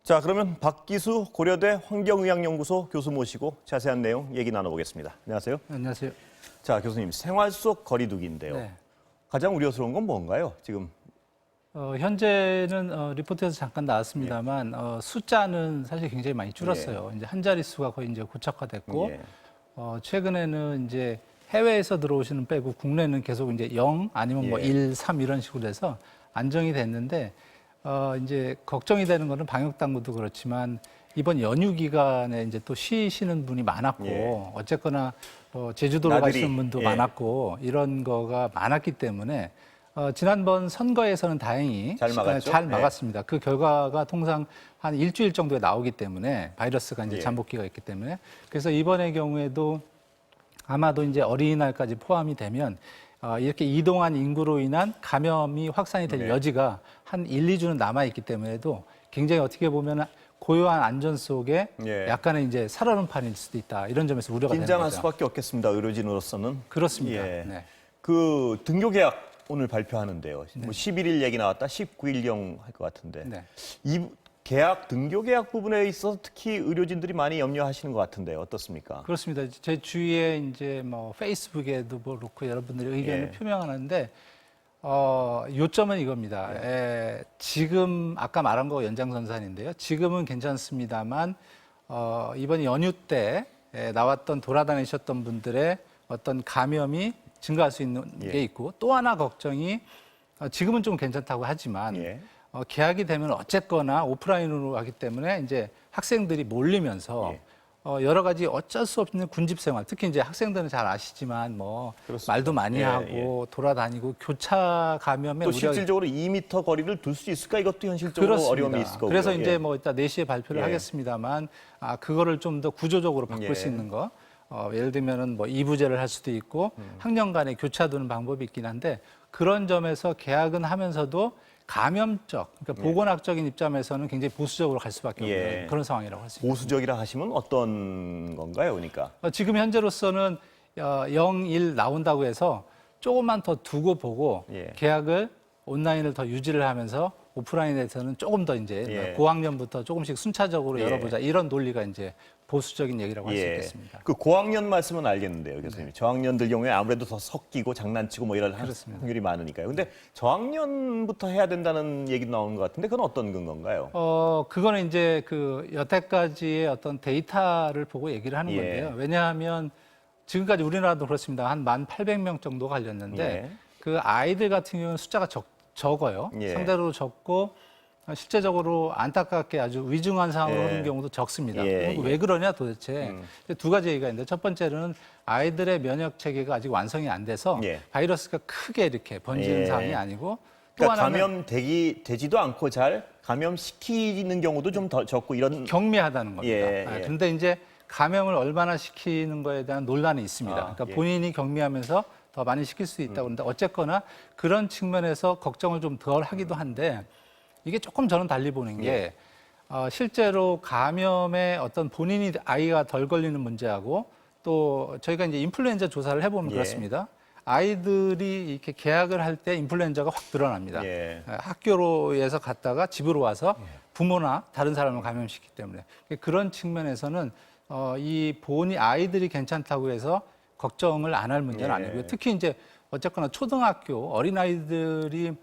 자, 그러면 박기수 고려대 환경의학연구소 교수 모시고 자세한 내용 얘기 나눠보겠습니다. 안녕하세요. 안녕하세요. 자, 교수님, 생활 속 거리두기인데요. 네. 가장 우려스러운 건 뭔가요? 지금 현재는 리포트에서 잠깐 나왔습니다만 숫자는 사실 굉장히 많이 줄었어요. 이제 한 자릿수가 거의 이제 고착화됐고 예. 최근에는 이제 해외에서 들어오시는 빼고 국내는 계속 이제 0 아니면 뭐 예. 1, 3 이런 식으로 해서 안정이 됐는데 이제 걱정이 되는 거는 방역 당국도 그렇지만 이번 연휴 기간에 이제 또 쉬시는 분이 많았고 예. 어쨌거나 제주도로 나들이, 가시는 분도 예. 많았고 이런 거가 많았기 때문에 지난번 선거에서는 다행히 잘 막았죠? 잘 막았습니다. 그 결과가 통상 한 일주일 정도에 나오기 때문에 바이러스가 이제 예. 잠복기가 있기 때문에 그래서 이번의 경우에도 아마도 이제 어린이날까지 포함이 되면 이렇게 이동한 인구로 인한 감염이 확산이 될 네. 여지가 한 1, 2주는 남아있기 때문에도 굉장히 어떻게 보면 고요한 안전 속에 예. 약간의 이제 살얼음 판일 수도 있다. 이런 점에서 우려가 되는 긴장할 거죠. 수밖에 없겠습니다. 의료진으로서는. 그렇습니다. 예. 네. 그 등교 계약 오늘 발표하는데요. 뭐 11일 얘기 나왔다, 19일경 할 것 같은데. 네. 이 등교 계약 부분에 있어서 특히 의료진들이 많이 염려하시는 것 같은데 어떻습니까? 그렇습니다. 제 주위에 이제 뭐 페이스북에도 그렇고 여러분들이 의견을 예. 표명하는데 요점은 이겁니다. 지금 아까 말한 거 연장선상인데요. 지금은 괜찮습니다만 이번 연휴 때 나왔던 돌아다니셨던 분들의 어떤 감염이 증가할 수 있는 예. 게 있고 또 하나 걱정이 지금은 좀 괜찮다고 하지만 예. 개학이 되면 어쨌거나 오프라인으로 하기 때문에 이제 학생들이 몰리면서 예. 여러 가지 어쩔 수 없는 군집 생활, 특히 이제 학생들은 잘 아시지만 뭐 그렇습니다. 말도 많이 예, 하고 돌아다니고 교차 감염에 또 우려. 실질적으로 2m 거리를 둘 수 있을까? 이것도 현실적으로 그렇습니다. 어려움이 있을 거고요. 그래서 이제 예. 뭐 이따 4시에 발표를 예. 하겠습니다만 그거를 좀 더 구조적으로 바꿀 예. 수 있는 거. 예를 들면은 뭐 2부제를 할 수도 있고 학년 간에 교차 두는 방법이 있긴 한데 그런 점에서 개학은 하면서도 감염적, 그러니까 보건학적인 입장에서는 굉장히 보수적으로 갈 수밖에 없는 예. 그런 상황이라고 할 수 있습니다. 보수적이라 하시면 어떤 건가요, 그러니까? 지금 현재로서는 0, 1 나온다고 해서 조금만 더 두고 보고 예. 계약을 온라인을 더 유지를 하면서 오프라인에서는 조금 더 이제 예. 고학년부터 조금씩 순차적으로 예. 열어보자 이런 논리가 이제 보수적인 얘기라고 할 수 예. 있겠습니다. 그 고학년 말씀은 알겠는데요, 교수님. 저학년들 경우에 아무래도 더 섞이고 장난치고 뭐 이런 그렇습니다. 확률이 많으니까요. 근데 저학년부터 해야 된다는 얘기 나오는 것 같은데 그건 어떤 근거인가요? 그거는 이제 그 여태까지의 어떤 데이터를 보고 얘기를 하는 예. 건데요. 왜냐하면 지금까지 우리나라도 그렇습니다. 한 1,800명 정도 걸렸는데 예. 그 아이들 같은 경우는 숫자가 적어요. 예. 상대로 적고 실제적으로 안타깝게 아주 위중한 상황으로 예. 오는 경우도 적습니다. 예, 왜 그러냐 도대체. 두 가지 얘기가 있는데 첫 번째는 아이들의 면역 체계가 아직 완성이 안 돼서 예. 바이러스가 크게 이렇게 번지는 예. 상황이 아니고 또 그러니까 하나는 감염되지도 않고 잘 감염시키는 경우도 좀 더 적고 이런. 경미하다는 겁니다. 예, 예. 그런데 이제 감염을 얼마나 시키는 거에 대한 논란이 있습니다. 그러니까 예. 본인이 경미하면서 더 많이 시킬 수 있다고 그러는데 어쨌거나 그런 측면에서 걱정을 좀 덜 하기도 한데 이게 조금 저는 달리 보는 게 실제로 감염에 어떤 본인이 아이가 덜 걸리는 문제하고 또 저희가 이제 인플루엔자 조사를 해보면 예. 그렇습니다. 아이들이 이렇게 개학을 할 때 인플루엔자가 확 드러납니다. 예. 학교로에서 갔다가 집으로 와서 부모나 다른 사람을 감염시키기 때문에 그런 측면에서는 이 아이들이 괜찮다고 해서 걱정을 안 할 문제는 예. 아니고요. 특히 이제 어쨌거나 초등학교 어린아이들이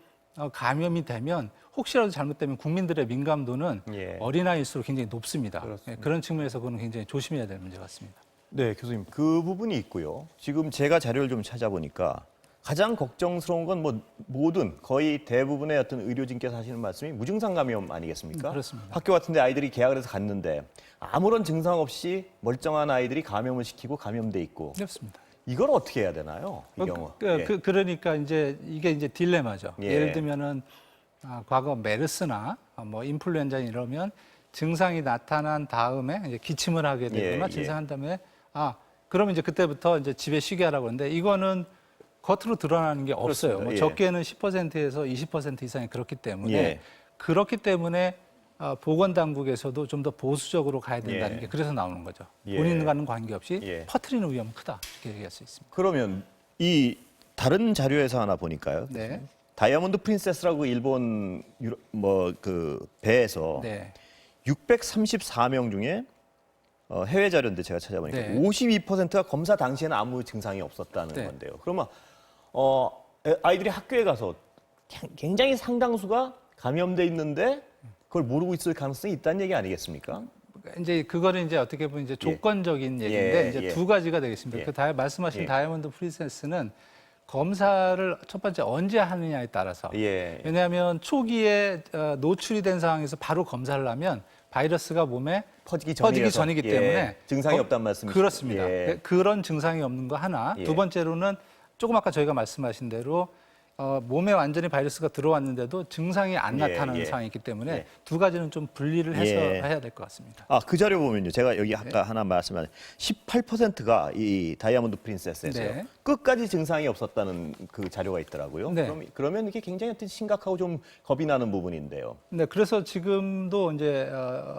감염이 되면 혹시라도 잘못되면 국민들의 민감도는 예. 어린아이일수록 굉장히 높습니다. 그렇습니다. 그런 측면에서 그건 굉장히 조심해야 될 문제 같습니다. 네, 교수님. 그 부분이 있고요. 지금 제가 자료를 좀 찾아보니까 가장 걱정스러운 건 뭐 모든 거의 대부분의 어떤 의료진께서 하시는 말씀이 무증상 감염 아니겠습니까? 그렇습니다. 학교 같은 데 아이들이 개학을 해서 갔는데 아무런 증상 없이 멀쩡한 아이들이 감염을 시키고 감염돼 있고 그렇습니다. 이걸 어떻게 해야 되나요? 이 경우. 예. 그러니까 이제 이게 이제 딜레마죠. 예. 예를 들면은 과거 메르스나 뭐 인플루엔자 이러면 증상이 나타난 다음에 이제 기침을 하게 되거나 예, 예. 증상한 다음에 그러면 이제 그때부터 이제 집에 쉬게 하라고 하는데 이거는 겉으로 드러나는 게 없어요. 그렇습니다. 뭐 예. 적게는 10%에서 20% 이상이 그렇기 때문에 예. 그렇기 때문에 보건당국에서도 좀 더 보수적으로 가야 된다는 예. 게 그래서 나오는 거죠. 예. 본인과는 관계없이 예. 퍼뜨리는 위험은 크다 이렇게 얘기할 수 있습니다. 그러면 이 다른 자료에서 하나 보니까요. 네. 다이아몬드 프린세스라고 일본 그 배에서 네. 634명 중에 해외 자료인데 제가 찾아보니까 네. 52%가 검사 당시에는 아무 증상이 없었다는 네. 건데요. 그러면 아이들이 학교에 가서 굉장히 상당수가 감염돼 있는데 그걸 모르고 있을 가능성이 있다는 얘기 아니겠습니까? 이제 그거는 이제 어떻게 보면 이제 조건적인 얘기인데 이제 두 가지가 되겠습니다. 예. 그 말씀하신 예. 다이아몬드 프린세스는 검사를 첫 번째 언제 하느냐에 따라서 예. 왜냐하면 초기에 노출이 된 상황에서 바로 검사를 하면 바이러스가 몸에 퍼지기 전이기 예. 때문에 증상이 없다는 말씀이시죠? 그렇습니다. 예. 그런 증상이 없는 거 하나. 예. 두 번째로는 조금 아까 저희가 말씀하신 대로 몸에 완전히 바이러스가 들어왔는데도 증상이 안 예, 나타나는 예. 상황이기 때문에 예. 두 가지는 좀 분리를 해서 예. 해야 될 것 같습니다. 그 자료 보면요. 제가 여기 아까 하나 말씀하신 18%가 이 다이아몬드 프린세스에서요. 네. 끝까지 증상이 없었다는 그 자료가 있더라고요. 네. 그러면 이게 굉장히 심각하고 좀 겁이 나는 부분인데요. 네, 그래서 지금도 이제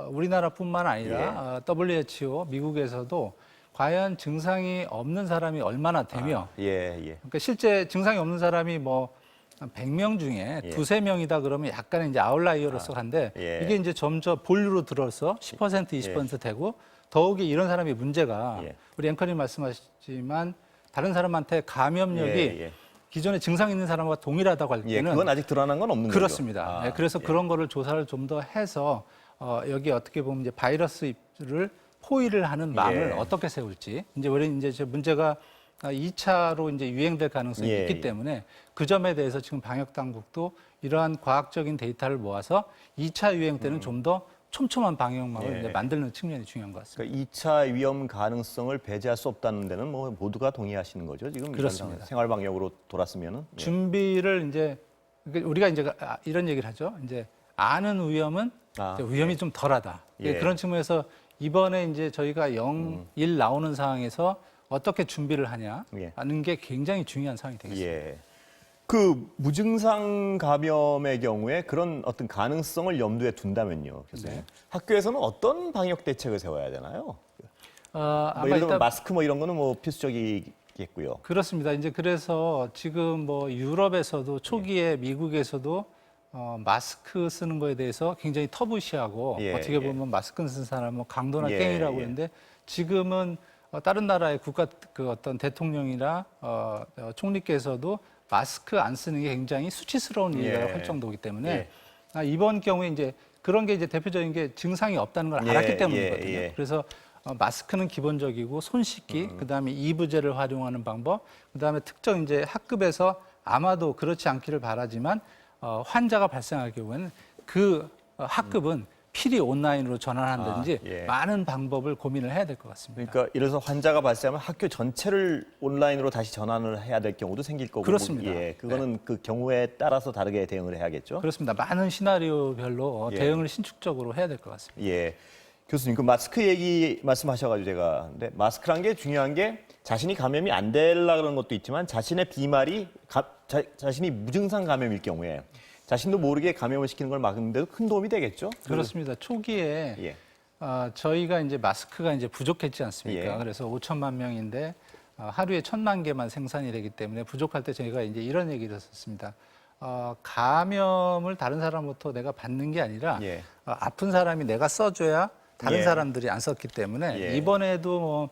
우리나라뿐만 예. 아니라 WHO 미국에서도 과연 증상이 없는 사람이 얼마나 되며 예. 그러니까 실제 증상이 없는 사람이 뭐 100명 중에 예. 두세 명이다 그러면 약간의 이제 아웃라이어로서 한데 예. 이게 이제 점점 본류로 들어서 10% 20% 되고 더욱이 이런 사람이 문제가 예. 우리 앵커님 말씀하셨지만 다른 사람한테 감염력이 예. 기존에 증상 있는 사람과 동일하다고 할 예, 때는 그건 아직 드러난 건 없는 그렇습니다. 거죠. 네, 그래서 그런 거를 조사를 좀 더 해서 여기 어떻게 보면 이제 바이러스를 포위를 하는 막을 예. 어떻게 세울지 이제 원래 이제 문제가 2차로 이제 유행될 가능성이 예, 있기 예. 때문에 그 점에 대해서 지금 방역 당국도 이러한 과학적인 데이터를 모아서 2차 유행 때는 좀 더 촘촘한 방역망을 예. 이제 만드는 측면이 중요한 것 같습니다. 그러니까 2차 위험 가능성을 배제할 수 없다는 데는 뭐 모두가 동의하시는 거죠. 지금 그렇습니다. 생활 방역으로 돌았으면은. 예. 준비를 이제 그러니까 우리가 이제 이런 얘기를 하죠. 이제 아는 위험은 이제 위험이 좀 덜하다. 예. 그런 측면에서 이번에 이제 저희가 0, 1 나오는 상황에서 어떻게 준비를 하냐 예. 하는 게 굉장히 중요한 상황이 되겠습니다. 예. 그 무증상 감염의 경우에 그런 어떤 가능성을 염두에 둔다면요, 교수님. 네. 학교에서는 어떤 방역 대책을 세워야 되나요? 아마 뭐 예를 들면 일단 마스크 뭐 이런 거는 뭐 필수적이겠고요. 그렇습니다. 이제 그래서 지금 뭐 유럽에서도 초기에 미국에서도 마스크 쓰는 거에 대해서 굉장히 터부시하고 예, 어떻게 보면 마스크 쓰는 사람은 뭐 강도나 예, 깽이라고 예. 하는데 지금은 다른 나라의 국가 그 어떤 대통령이나 총리께서도 마스크 안 쓰는 게 굉장히 수치스러운 일이라고 예. 할 정도이기 때문에 예. 이번 경우에 이제 그런 게 이제 대표적인 게 증상이 없다는 걸 예, 알았기 때문이거든요. 예. 그래서 마스크는 기본적이고 손 씻기, 그다음에 이부제를 활용하는 방법, 그다음에 특정 이제 학급에서 아마도 그렇지 않기를 바라지만 환자가 발생할 경우에는 그 학급은 필히 온라인으로 전환한다든지 예. 많은 방법을 고민을 해야 될 것 같습니다. 그러니까 이래서 환자가 발생하면 학교 전체를 온라인으로 다시 전환을 해야 될 경우도 생길 거고. 그렇습니다. 예, 그거는 그 경우에 따라서 다르게 대응을 해야겠죠. 그렇습니다. 많은 시나리오별로 예. 대응을 신축적으로 해야 될 것 같습니다. 예. 교수님, 그 마스크 얘기 말씀하셔가지고 제가 근데 마스크란 게 중요한 게 자신이 감염이 안 되려 그러는 것도 있지만 자신의 비말이 자신이 무증상 감염일 경우에 자신도 모르게 감염을 시키는 걸 막는데도 큰 도움이 되겠죠? 그렇습니다. 초기에 예. 저희가 이제 마스크가 이제 부족했지 않습니까? 예. 그래서 5천만 명인데 하루에 1,000만 개만 생산이 되기 때문에 부족할 때 저희가 이제 이런 얘기를 했었습니다. 감염을 다른 사람부터 내가 받는 게 아니라 예. 아픈 사람이 내가 써줘야 다른 예. 사람들이 안 썼기 때문에 예. 이번에도 뭐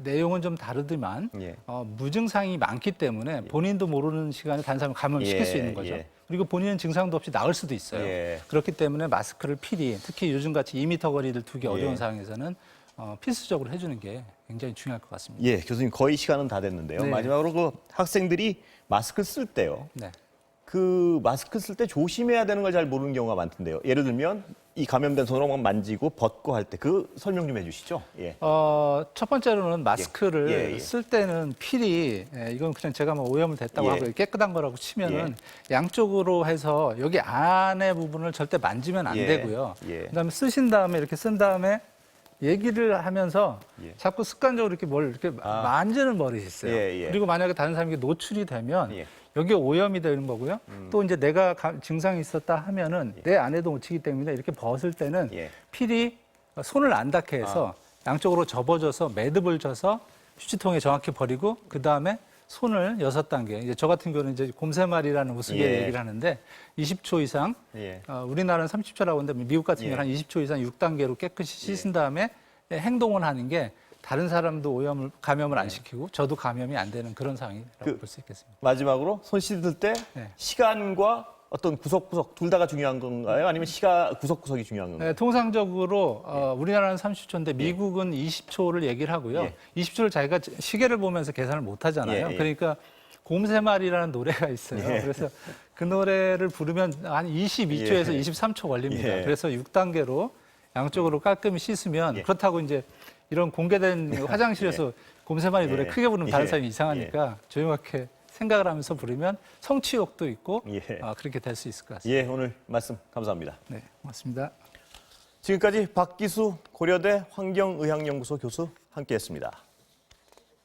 내용은 좀 다르지만 예. 무증상이 많기 때문에 본인도 모르는 시간에 다른 사람을 감염시킬 예. 수 있는 거죠. 예. 그리고 본인은 증상도 없이 나을 수도 있어요. 예. 그렇기 때문에 마스크를 필히 특히 요즘같이 2m 거리를 두기 어려운 예. 상황에서는 필수적으로 해주는 게 굉장히 중요할 것 같습니다. 예, 교수님 거의 시간은 다 됐는데요. 네. 마지막으로 그 학생들이 마스크 쓸 때요. 네. 그 마스크 쓸 때 조심해야 되는 걸 잘 모르는 경우가 많던데요. 예를 들면 이 감염된 손으로 막 만지고 벗고 할 때 그 설명 좀 해주시죠. 예. 첫 번째로는 마스크를 예, 예. 쓸 때는 필히 이건 그냥 제가 뭐 오염을 됐다고 예. 하고 깨끗한 거라고 치면은 양쪽으로 해서 여기 안에 부분을 절대 만지면 안 예, 되고요. 예. 그다음에 쓰신 다음에 이렇게 쓴 다음에 얘기를 하면서 예. 자꾸 습관적으로 이렇게 뭘 이렇게 만지는 버릇이 있어요. 예, 예. 그리고 만약에 다른 사람에게 노출이 되면 예. 여기 오염이 되는 거고요. 또 이제 내가 증상이 있었다 하면은 내 안에도 묻히기 때문에 이렇게 벗을 때는 예. 필히 손을 안 닿게 해서 양쪽으로 접어줘서 매듭을 져서 휴지통에 정확히 버리고 그 다음에 손을 6단계. 이제 저 같은 경우는 이제 곰새말이라는 우스갯 예. 얘기를 하는데 20초 이상, 예. 우리나라는 30초라고 하는데 미국 같은 예. 경우는 한 20초 이상 6단계로 깨끗이 씻은 다음에 행동을 하는 게 다른 사람도 감염을 안 시키고 저도 감염이 안 되는 그런 상황이라고 볼 수 있겠습니다. 마지막으로 손 씻을 때 네. 시간과 어떤 구석구석 둘 다가 중요한 건가요? 아니면 구석구석이 중요한 건가요? 네, 통상적으로 우리나라는 30초인데 미국은 20초를 얘기를 하고요. 예. 20초를 자기가 시계를 보면서 계산을 못 하잖아요. 예, 예. 그러니까 곰새말이라는 노래가 있어요. 예. 그래서 그 노래를 부르면 한 22초에서 예. 23초 걸립니다. 예. 그래서 6단계로 양쪽으로 깔끔히 씻으면 예. 그렇다고 이제 이런 공개된 화장실에서 곰새말이 노래 예. 크게 부르면 다른 예. 사람이 이상하니까 조용하게 생각을 하면서 부르면 성취욕도 있고 예. 그렇게 될 수 있을 것 같습니다. 예, 오늘 말씀 감사합니다. 네, 고맙습니다. 지금까지 박기수 고려대 환경의학연구소 교수 함께했습니다.